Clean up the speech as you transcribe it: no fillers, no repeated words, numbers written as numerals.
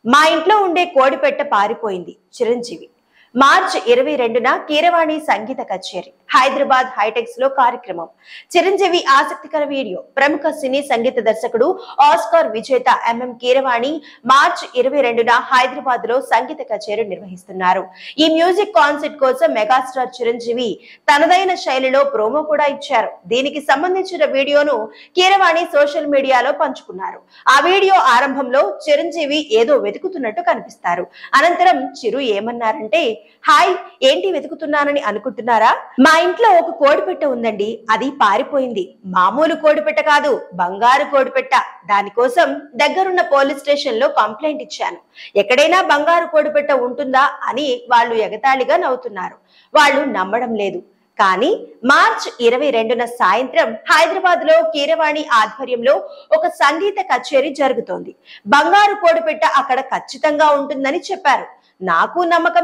మా ఇంట్లో ఉండే కోడిపెట్ట పారిపోయింది. చిరంజీవి. మార్చి 22న కీరవాణి సంగీత కచేరీ హైదరాబాద్ హైటెక్స్ లో కార్యక్రమం. చిరంజీవి ఆసక్తికర వీడియో. ప్రముఖ సినీ సంగీత దర్శకుడు, ఆస్కార్ విజేత ఎంఎం కీరవాణి మార్చి 22న హైదరాబాద్ లో సంగీత కచేరీ నిర్వహిస్తున్నారు. ఈ మ్యూజిక్ కాన్సర్ట్ కోసం మెగాస్టార్ చిరంజీవి తనదైన శైలిలో ప్రోమో కూడా ఇచ్చారు. దీనికి సంబంధించిన వీడియోను కీరవాణి సోషల్ మీడియాలో పంచుకున్నారు. ఆ వీడియో ఆరంభంలో చిరంజీవి ఏదో వెతుకుతున్నట్టు కనిపిస్తారు. అనంతరం చిరు ఏమన్నారంటే, హాయ్, ఏంటి వెతుకుతున్నానని అనుకుంటున్నారా? మా ఇంట్లో ఒక కోడిపెట్ట ఉందండి, అది పారిపోయింది. మామూలు కోడిపెట్ట కాదు, బంగారు కోడిపెట్ట. దానికోసం దగ్గరున్న పోలీస్ స్టేషన్ లో కంప్లైంట్ ఇచ్చాను. ఎక్కడైనా బంగారు కోడిపెట్ట ఉంటుందా అని వాళ్ళు ఎగతాళిగా నవ్వుతున్నారు. వాళ్ళు నమ్మడం లేదు. కానీ మార్చి 22న సాయంత్రం హైదరాబాద్ లో కీరవాణి ఆధ్వర్యంలో ఒక సంగీత కచేరీ జరుగుతోంది. బంగారు కోడిపెట్ట అక్కడ ఖచ్చితంగా ఉంటుందని చెప్పారు. నాకు నమ్మకం